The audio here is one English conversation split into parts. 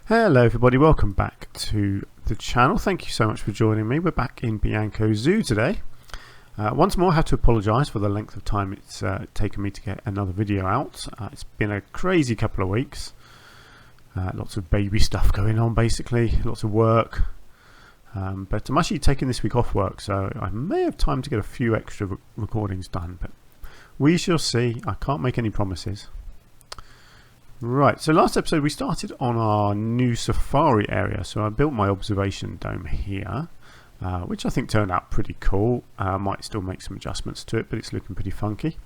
Hello everybody, welcome back to the channel. Thank you so much for joining me. We're back in Bianco Zoo today. Once more I have to apologise for the length of time it's taken me to get another video out. It's been a crazy couple of weeks. Lots of baby stuff going on basically, lots of work. But I'm actually taking this week off work, so I may have time to get a few extra recordings done, but we shall see. I can't make any promises. Right, so last episode we started on our new safari area. So I built my observation dome here, which I think turned out pretty cool. Might still make some adjustments to it, but it's looking pretty funky.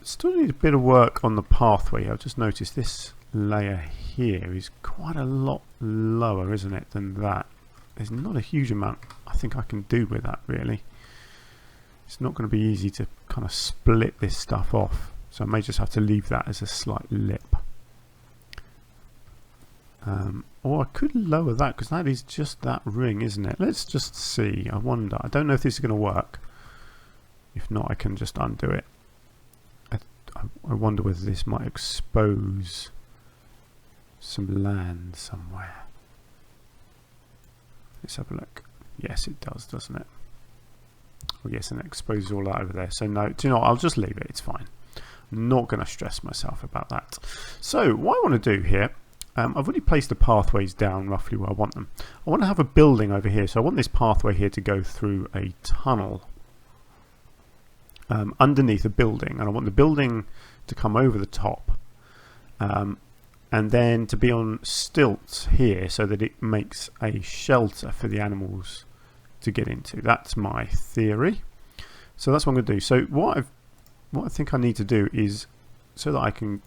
Still need a bit of work on the pathway. I've just noticed this layer here is quite a lot lower, isn't it, than that. There's not a huge amount I think I can do with that really. It's not going to be easy to kind of split this stuff off. So I may just have to leave that as a slight lip. Or I could lower that because that is just that ring, isn't it? Let's just see. I wonder. I don't know if this is going to work. If not, I can just undo it. I wonder whether this might expose some land somewhere. Let's have a look. Yes, it does, doesn't it? Well, yes, and it exposes all that over there. So no, do you know what? I'll just leave it. It's fine. Not going to stress myself about that. So what I want to do here, I've already placed the pathways down roughly where I want them. I want to have a building over here, so I want this pathway here to go through a tunnel underneath a building, and I want the building to come over the top and then to be on stilts here so that it makes a shelter for the animals to get into. That's my theory. So that's what I'm going to do. So what I think I need to do is, so that I can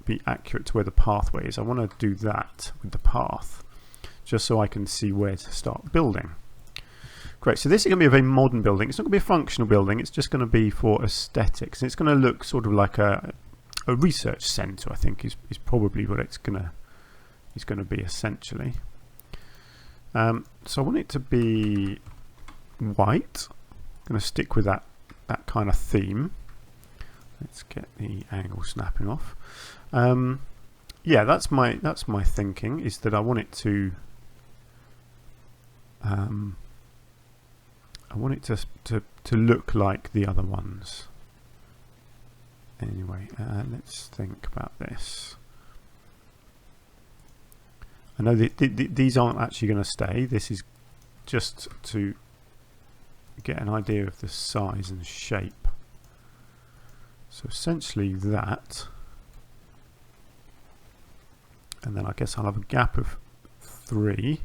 be accurate to where the pathway is, I want to do that with the path, just so I can see where to start building. Great, so this is going to be a very modern building. It's not going to be a functional building, it's just going to be for aesthetics. And it's going to look sort of like a research centre, I think, is probably what it's going to be essentially. So I want it to be white. I'm going to stick with that kind of theme. Let's get the angle snapping off. Yeah, that's my thinking, is that I want it to to look like the other ones. Anyway, let's think about this. I know that these aren't actually going to stay. This is just to get an idea of the size and shape. So essentially that, and then I guess I'll have a gap of 3,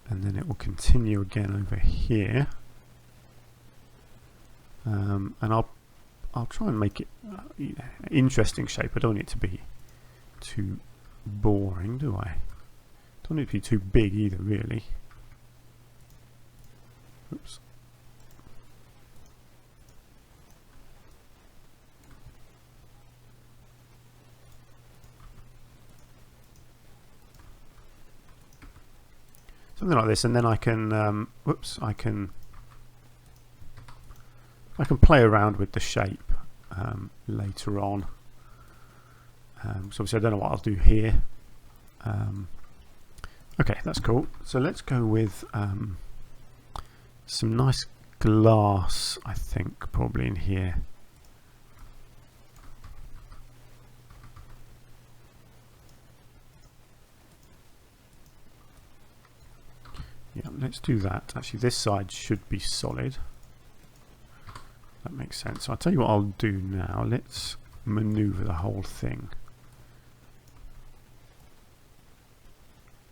and then it will continue again over here, and I'll try and make it interesting shape. I don't want it to be too boring, do I? Don't want it to be too big either, really. Oops. Something like this, and then I can whoops, I can play around with the shape later on. So obviously I don't know what I'll do here. Okay, that's cool. So let's go with some nice glass, I think, probably in here. Yeah, let's do that. Actually, this side should be solid. That makes sense. So I'll tell you what I'll do now. Let's maneuver the whole thing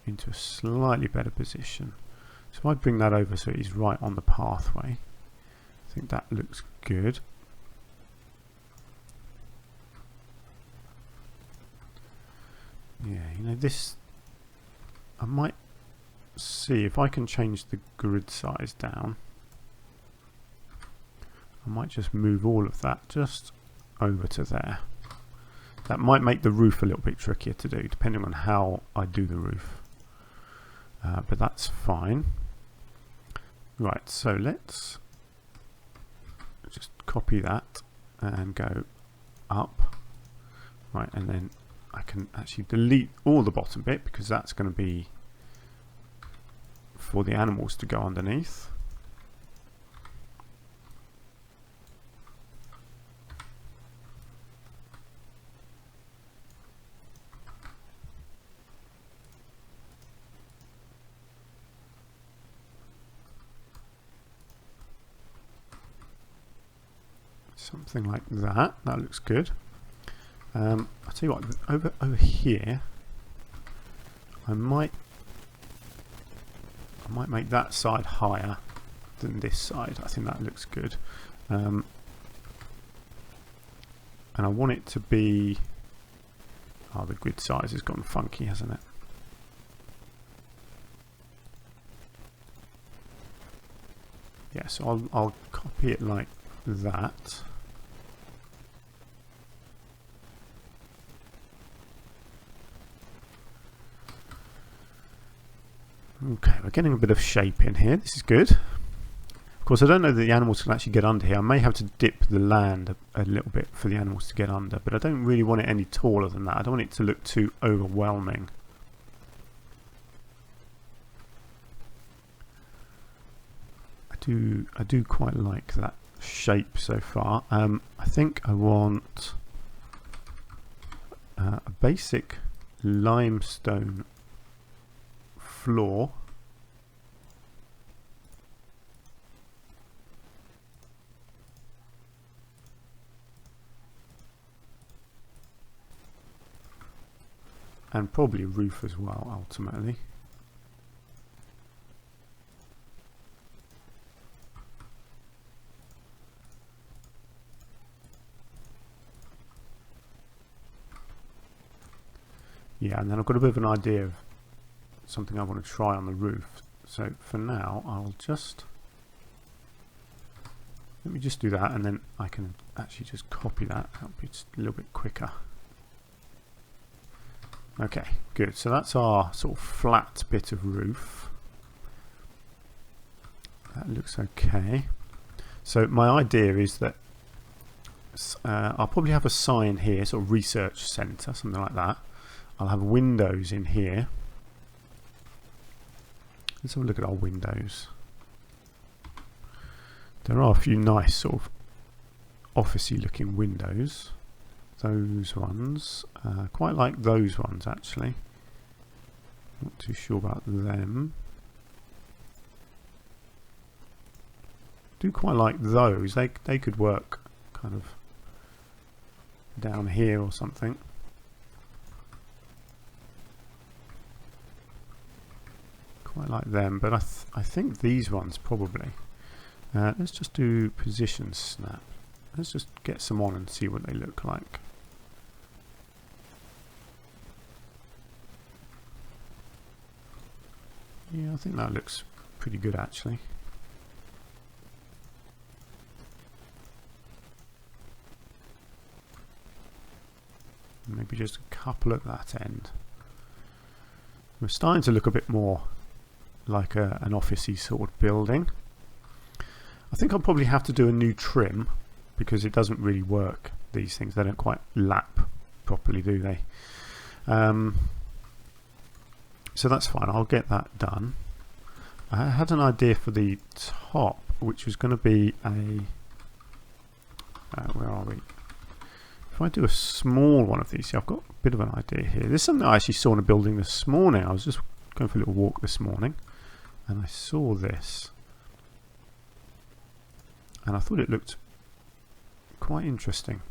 into a slightly better position. So if I bring that over so it is right on the pathway, I think that looks good. Yeah, you know, this, I might see if I can change the grid size down. I might just move all of that just over to there. That might make the roof a little bit trickier to do, depending on how I do the roof. But that's fine. Right, so let's just copy that and go up. Right, and then I can actually delete all the bottom bit because that's going to be for the animals to go underneath. Something like that. That looks good. I'll tell you what. Over here, I might make that side higher than this side. I think that looks good. And I want it to be. Oh, the grid size has gone funky, hasn't it? Yeah, so I'll copy it like that. Okay, we're getting a bit of shape in here. This is good. Of course, I don't know that the animals can actually get under here. I may have to dip the land a little bit for the animals to get under, but I don't really want it any taller than that. I don't want it to look too overwhelming. I do quite like that shape so far. I think I want a basic limestone floor. And probably a roof as well, ultimately. Yeah, and then I've got a bit of an idea of something I want to try on the roof. So for now, I'll just let me just do that, and then I can actually just copy that. That'll be just a little bit quicker. Okay, good. So that's our sort of flat bit of roof. That looks okay. So my idea is that I'll probably have a sign here, sort of research centre, something like that. I'll have windows in here. Let's have a look at our windows. There are a few nice sort of officey looking windows. Those ones, quite like those ones actually. Not too sure about them. Do quite like those. They could work kind of down here or something. Quite like them, but I think these ones probably. Let's just do position snap. Let's just get some on and see what they look like. Yeah, I think that looks pretty good actually. Maybe just a couple at that end. We're starting to look a bit more like an officey sort of building. I think I'll probably have to do a new trim because it doesn't really work. These things, they don't quite lap properly, do they? So that's fine. I'll get that done. I had an idea for the top, which was going to be a where are we? If I do a small one of these, see, I've got a bit of an idea here. This is something I actually saw in a building this morning. I was just going for a little walk this morning, and I saw this, and I thought it looked quite interesting.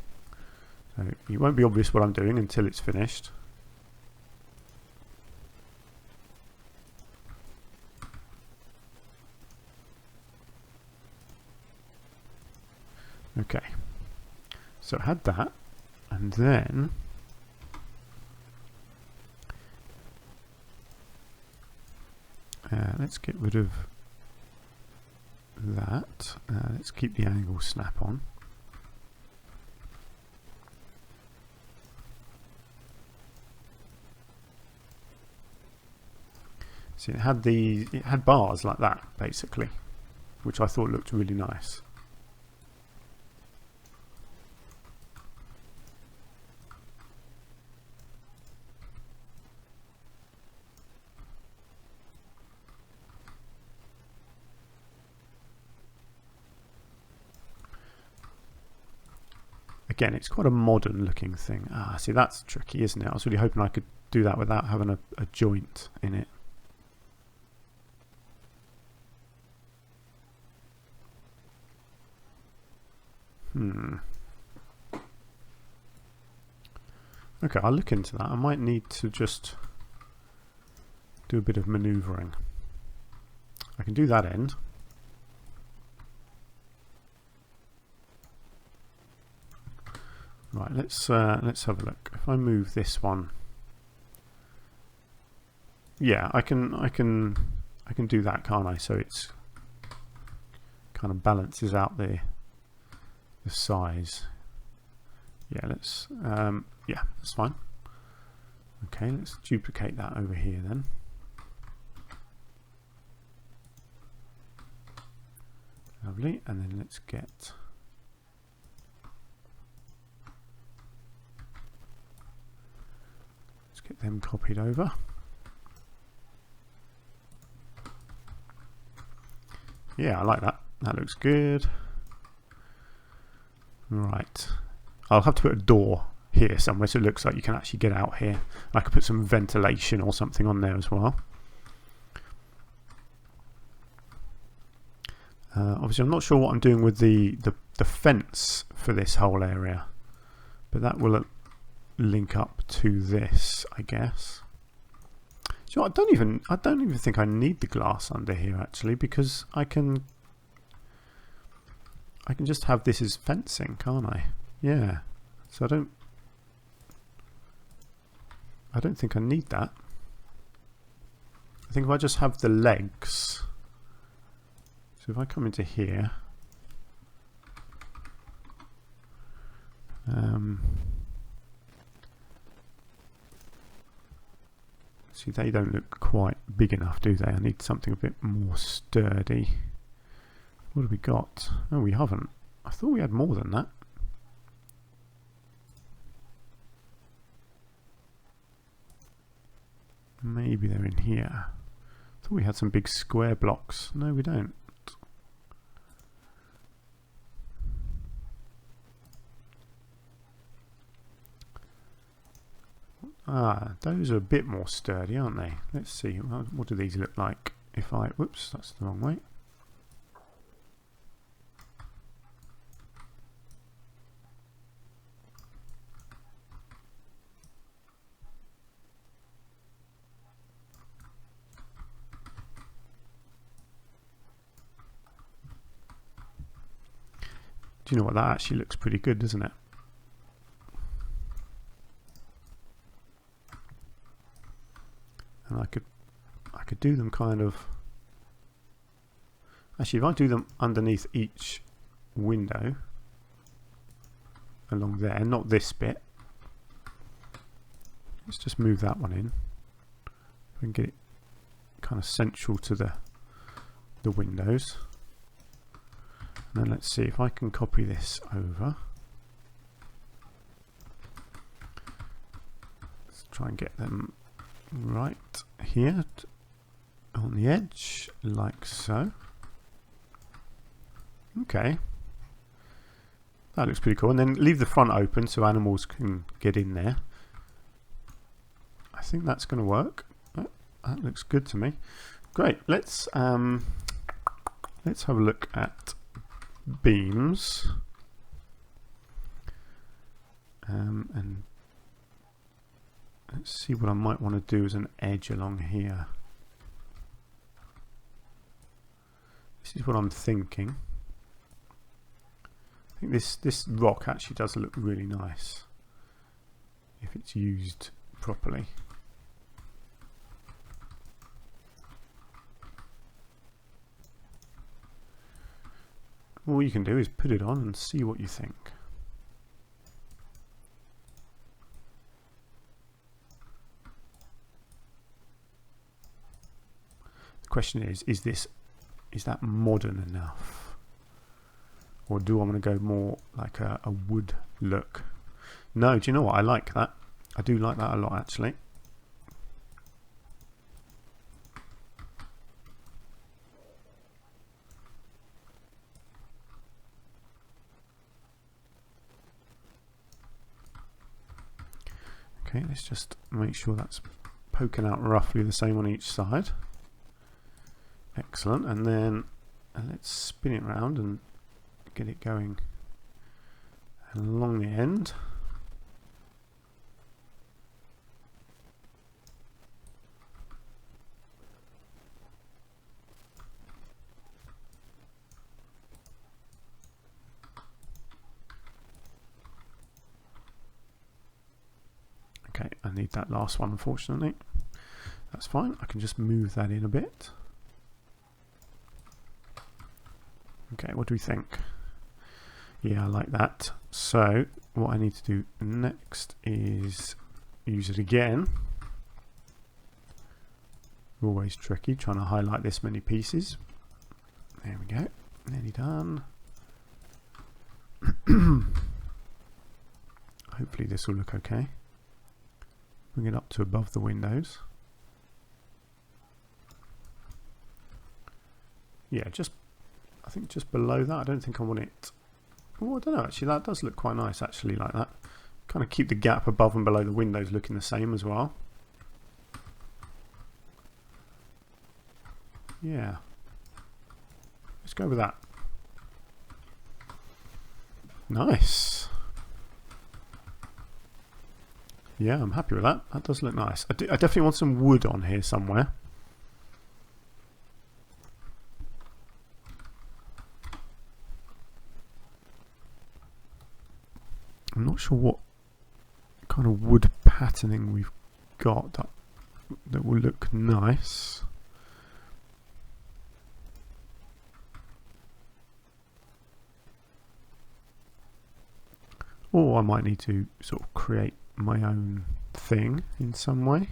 So it won't be obvious what I'm doing until it's finished. Okay, so I had that, and then let's get rid of that. Let's keep the angle snap on. See, it had bars like that basically, which I thought looked really nice. again, it's quite a modern looking thing. Ah, see, that's tricky, isn't it? I was really hoping I could do that without having a joint in it. Okay, I'll look into that. I might need to just do a bit of manoeuvring. I can do that end. Right, let's have a look. If I move this one, yeah, I can do that, can't I? So it's kind of balances out the size. Yeah, let's yeah, that's fine. Okay, let's duplicate that over here then. Lovely, and then let's get them copied over. Yeah, I like that. That looks good. Right. I'll have to put a door here somewhere so it looks like you can actually get out here. I could put some ventilation or something on there as well. Obviously, I'm not sure what I'm doing with the fence for this whole area, but that will link up to this, I guess. So I don't even think I need the glass under here actually, because I can just have this as fencing, can't I? Yeah. So I don't think I need that. I think if I just have the legs. So if I come into here, see, they don't look quite big enough, do they? I need something a bit more sturdy. What have we got? Oh, we haven't. I thought we had more than that. Maybe they're in here. I thought we had some big square blocks. No, we don't. Ah, those are a bit more sturdy, aren't they? Let's see. What do these look like if I... Whoops, that's the wrong way. Do you know what? That actually looks pretty good, doesn't it? And I could do them kind of... Actually, if I do them underneath each window along there, not this bit. Let's just move that one in. We can get it kind of central to the windows. And then let's see if I can copy this over. Let's try and get them right here on the edge, like so. Okay. That looks pretty cool. And then leave the front open so animals can get in there. I think that's going to work. That looks good to me. Great. Let's have a look at beams. And let's see what I might want to do as an edge along here. This is what I'm thinking. I think this rock actually does look really nice if it's used properly. All you can do is put it on and see what you think. The question is that modern enough? Or do I want to go more like a wood look? No, do you know what? I like that. I do like that a lot actually. Okay, let's just make sure that's poking out roughly the same on each side. Excellent, and then let's spin it around and get it going along the end. Okay, I need that last one, unfortunately. That's fine, I can just move that in a bit. Okay, what do we think? Yeah, I like that. So, what I need to do next is use it again. Always tricky, trying to highlight this many pieces. There we go, nearly done. Hopefully this will look okay. Bring it up to above the windows. Yeah, I think just below that. I don't think I want it. Oh, I don't know, actually that does look quite nice actually, like that. Kind of keep the gap above and below the windows looking the same as well. Yeah. Let's go with that. Nice. Yeah, I'm happy with that. That does look nice. I definitely want some wood on here somewhere. I'm not sure what kind of wood patterning we've got that will look nice. Or I might need to sort of create my own thing in some way.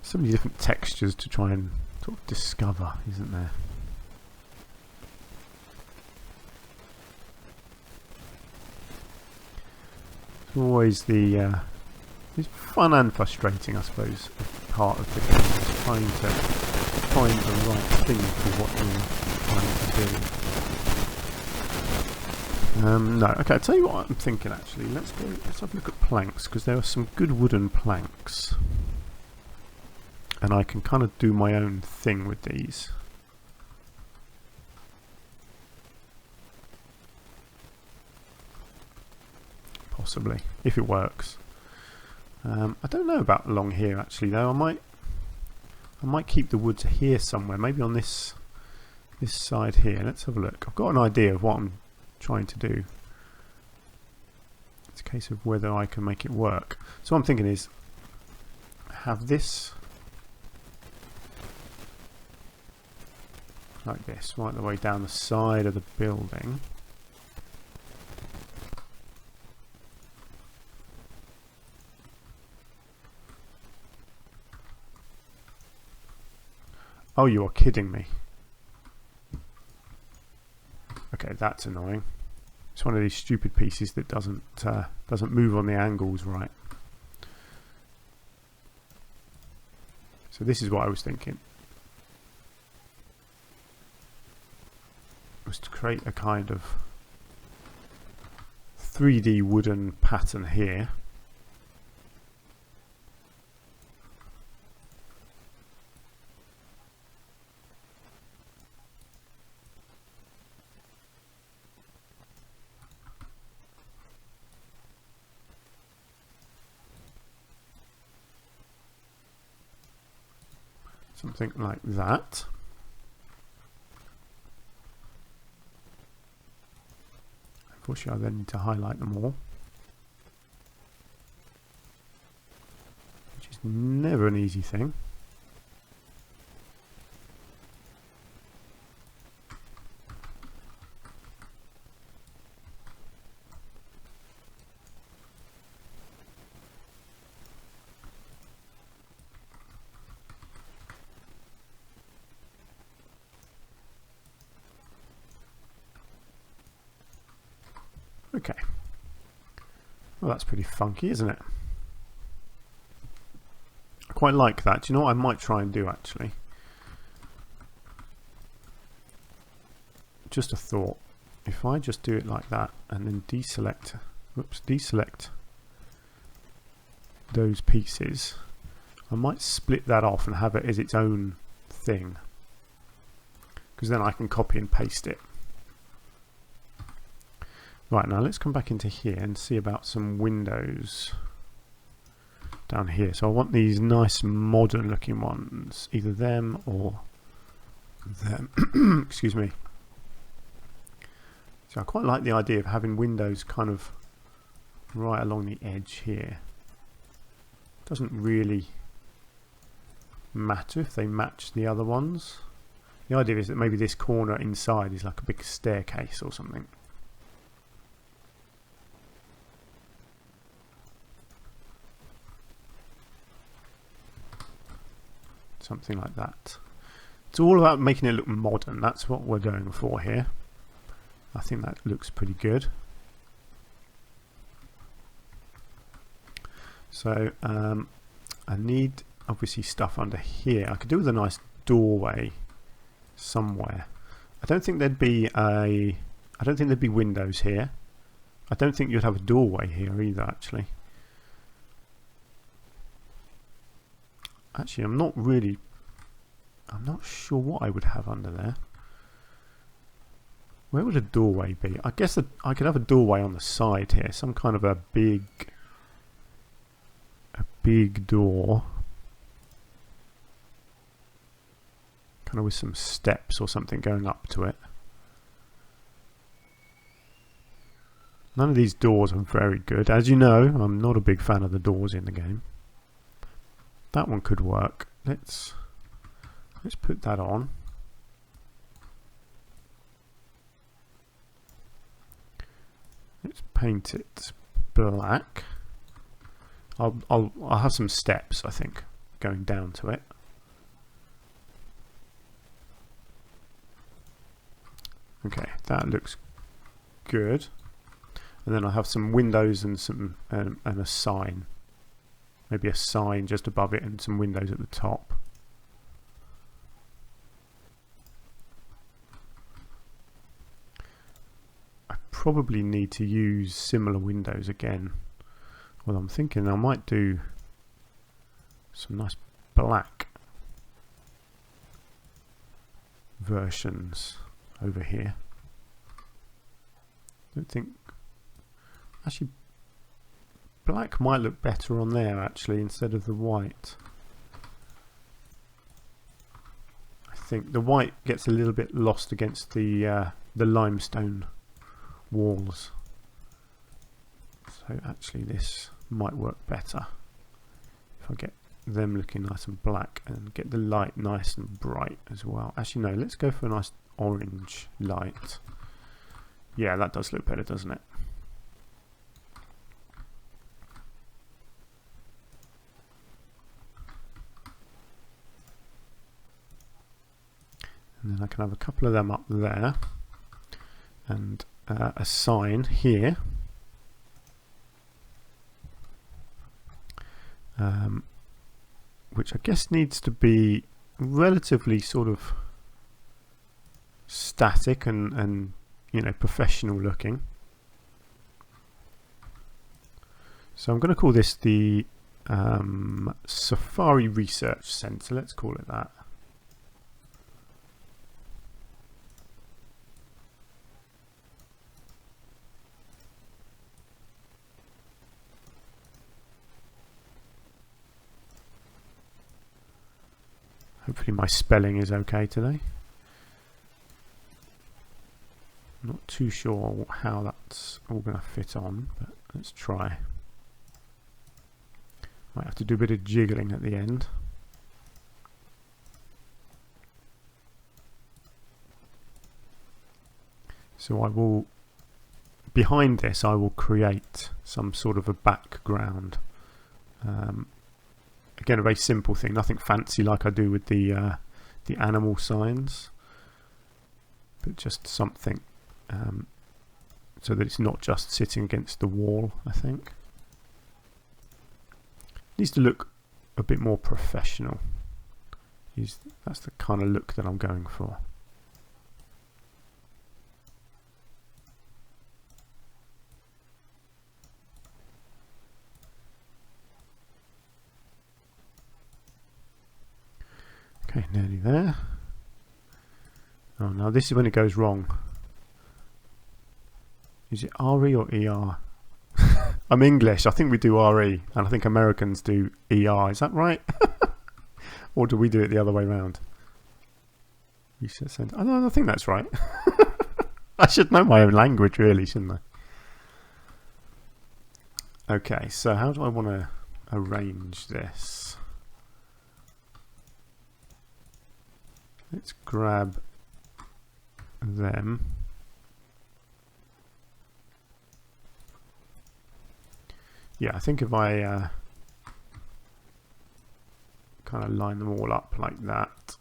So many different textures to try and sort of discover, isn't there? It's always the it's fun and frustrating, I suppose, part of the game is trying to find the right thing for what you're trying to do. No, okay, I'll tell you what I'm thinking actually. Let's have a look at planks, because there are some good wooden planks. And I can kind of do my own thing with these. Possibly, if it works. I don't know about along here actually though. I might keep the wood here somewhere, maybe on this side here. Let's have a look. I've got an idea of what I'm trying to do. It's a case of whether I can make it work. So what I'm thinking is have this like this, right the way down the side of the building. Oh, you are kidding me. Okay, that's annoying. It's one of these stupid pieces that doesn't move on the angles right. So this is what I was thinking. Was to create a kind of 3D wooden pattern here. Something like that. Unfortunately, I then need to highlight them all, which is never an easy thing. Okay. Well, that's pretty funky, isn't it? I quite like that. Do you know what I might try and do actually? just a thought. If I just do it like that and then deselect, whoops, deselect those pieces, I might split that off and have it as its own thing, because then I can copy and paste it. Right, now let's come back into here and see about some windows down here. So I want these nice modern looking ones, either them or them. Excuse me. So I quite like the idea of having windows kind of right along the edge here. Doesn't really matter if they match the other ones. The idea is that maybe this corner inside is like a big staircase or something. Something like that. It's all about making it look modern. That's what we're going for here. I think that looks pretty good. So I need obviously stuff under here. I could do with a nice doorway somewhere. I don't think there'd be windows here. I don't think you'd have a doorway here either, actually. Actually, I'm not sure what I would have under there. Where would a doorway be? I guess that I could have a doorway on the side here, some kind of a big door, kind of with some steps or something going up to it. None of these doors are very good. As you know, I'm not a big fan of the doors in the game. That one could work. Let's put that on. Let's paint it black. I'll have some steps, I think, going down to it. Okay, that looks good. And then I'll have some windows and some and a sign. Maybe a sign just above it and some windows at the top. I probably need to use similar windows again. Well, I'm thinking I might do some nice black versions over here. I don't think, actually, black might look better on there actually instead of the white. I think the white gets a little bit lost against the limestone walls. So actually this might work better if I get them looking nice and black and get the light nice and bright as well. Actually no, let's go for a nice orange light. Yeah, that does look better, doesn't it? And then I can have a couple of them up there and a sign here. Which I guess needs to be relatively sort of static and you know, professional looking. So I'm going to call this the Safari Research Centre. Let's call it that. Hopefully my spelling is okay today. Not too sure how that's all going to fit on, but let's try. Might have to do a bit of jiggling at the end. So I will, behind this I will create some sort of a background. Again, a very simple thing, nothing fancy like I do with the animal signs, but just something so that it's not just sitting against the wall. I think it needs to look a bit more professional. That's the kind of look that I'm going for. Okay, nearly there. Oh, now this is when it goes wrong. Is it RE or ER? I'm English. I think we do RE, and I think Americans do ER. Is that right? Or do we do it the other way around? Reset center. Oh, no, I think that's right. I should know my own language, really, shouldn't I? Okay, so how do I want to arrange this? Let's grab them. Yeah, I think if I kind of line them all up like that.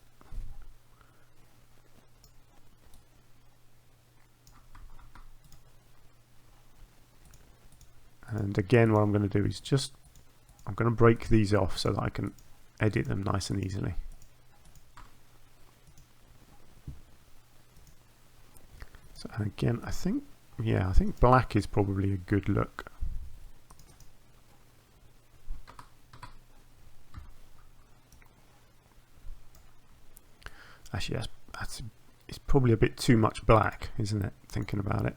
And again, what I'm going to do is just, I'm going to break these off so that I can edit them nice and easily. So again, I think black is probably a good look. Actually, it's probably a bit too much black, isn't it? Thinking about it.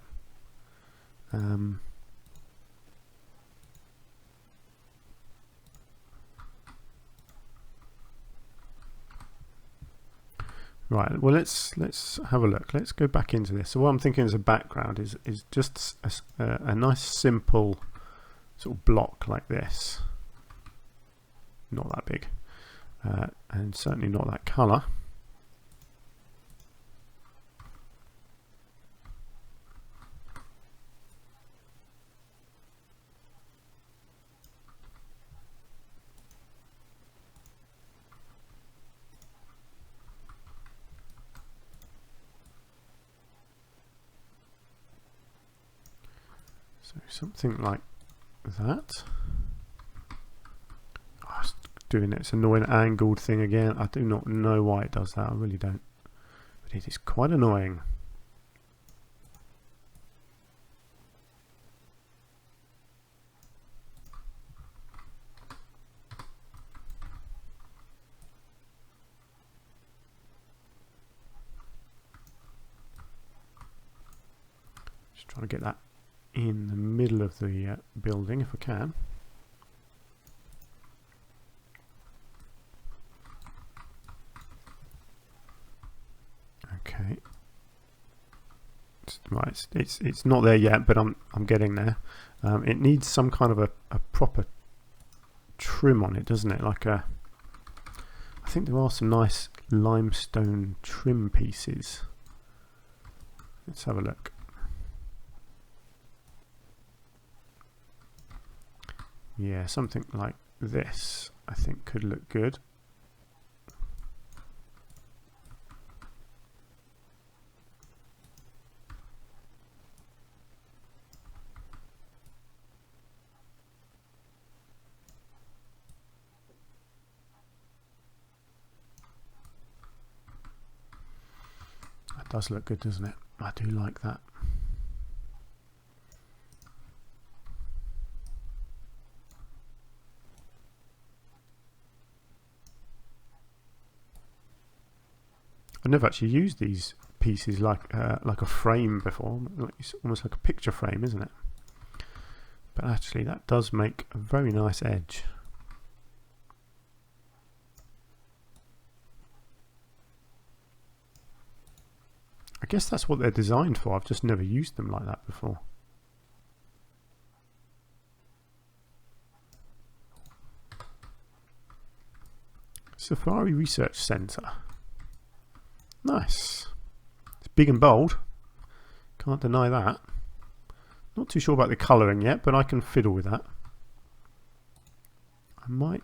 Right, well let's have a look. Let's go back into this. So what I'm thinking as a background is just a nice simple sort of block like this. Not that big, and certainly not that colour. So something like that. Oh, it's doing its annoying angled thing again. I do not know why it does that. I really don't. But it is quite annoying. Just trying to get that in the middle of the building if I can. Okay. Right, it's not there yet, but I'm getting there. It needs some kind of a proper trim on it, doesn't it? Like I think there are some nice limestone trim pieces. Let's have a look. Yeah, something like this I think could look good. That does look good, doesn't it? I do like that. I've never actually used these pieces like a frame before. It's almost like a picture frame, isn't it? But actually that does make a very nice edge. I guess that's what they're designed for. I've just never used them like that before. Safari Research Centre. Nice. It's big and bold. Can't deny that. Not too sure about the colouring yet, but I can fiddle with that. I might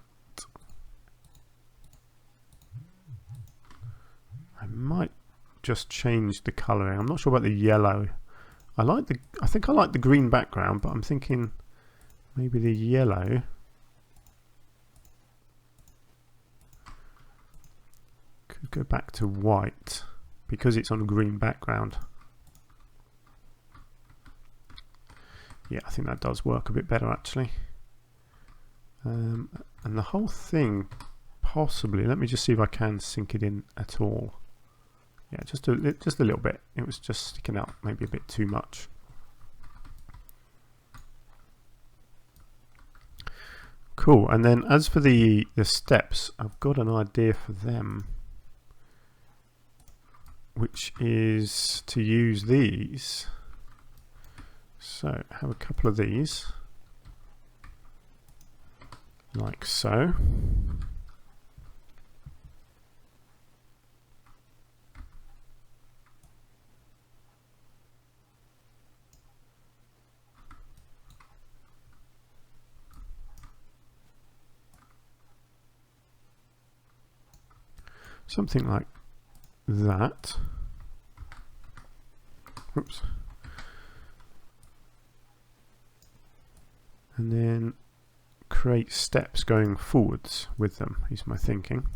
just change the colouring. I'm not sure about the yellow. I think I like the green background, but I'm thinking maybe the yellow. Could go back to white because it's on a green background. Yeah, I think that does work a bit better actually. And the whole thing possibly, let me just see if I can sink it in at all. Yeah, just a little bit. It was just sticking out maybe a bit too much. Cool. And then as for the steps, I've got an idea for them, which is to use these. So have a couple of these, like so. Something like that. Oops. And then create steps going forwards with them, is my thinking.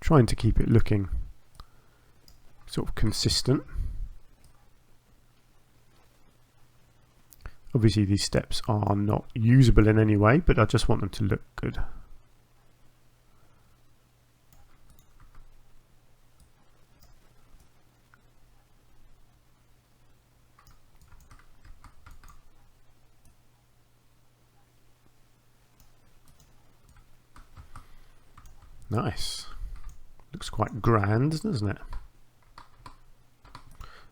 Trying to keep it looking sort of consistent. Obviously these steps are not usable in any way, but I just want them to look good. Nice. Looks quite grand, doesn't it?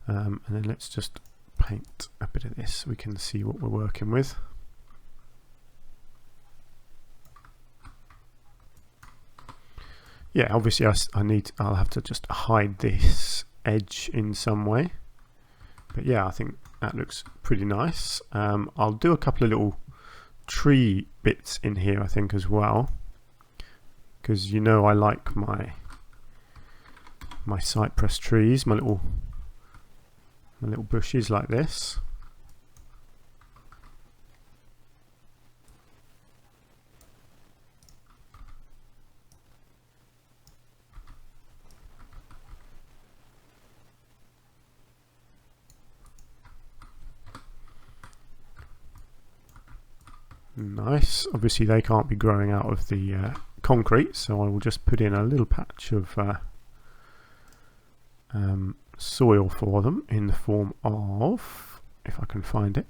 And then let's just paint a bit of this so we can see what we're working with. Yeah, obviously I'll have to just hide this edge in some way, but yeah, I think that looks pretty nice. I'll do a couple of little tree bits in here, I think, as well, because you know I like my cypress trees, my little bushes like this. Nice. Obviously they can't be growing out of the concrete, so I will just put in a little patch of soil for them in the form of, if I can find it,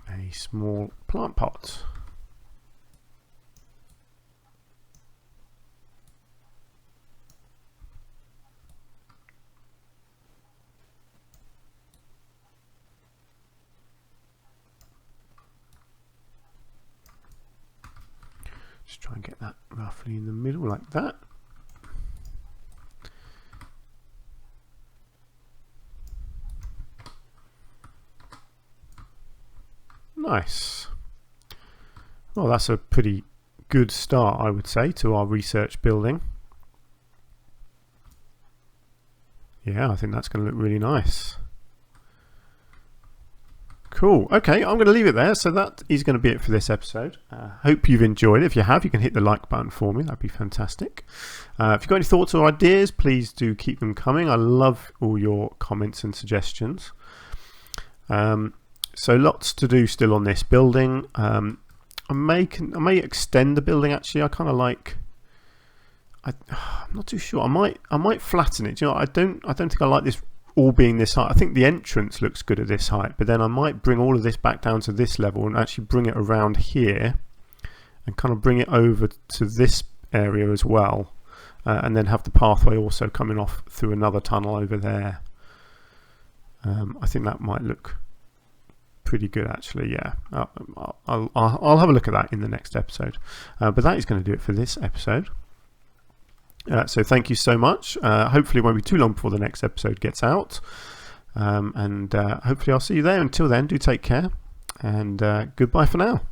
a small plant pot. Just try and get that roughly in the middle like that. Nice. Well, that's a pretty good start, I would say, to our research building. Yeah, I think that's going to look really nice. Cool. Okay, I'm going to leave it there. So that is going to be it for this episode. Hope you've enjoyed it. If you have, you can hit the like button for me. That'd be fantastic. If you've got any thoughts or ideas, please do keep them coming. I love all your comments and suggestions. So lots to do still on this building. I may extend the building. Actually, I kind of like. I'm not too sure. I might flatten it. Do you know, I don't think I like this all being this height. I think the entrance looks good at this height, but then I might bring all of this back down to this level and actually bring it around here and kind of bring it over to this area as well, and then have the pathway also coming off through another tunnel over there. I think that might look pretty good, actually. Yeah, I'll have a look at that in the next episode, but that is going to do it for this episode. So thank you so much. Hopefully it won't be too long before the next episode gets out, and hopefully I'll see you there. Until then, do take care, and goodbye for now.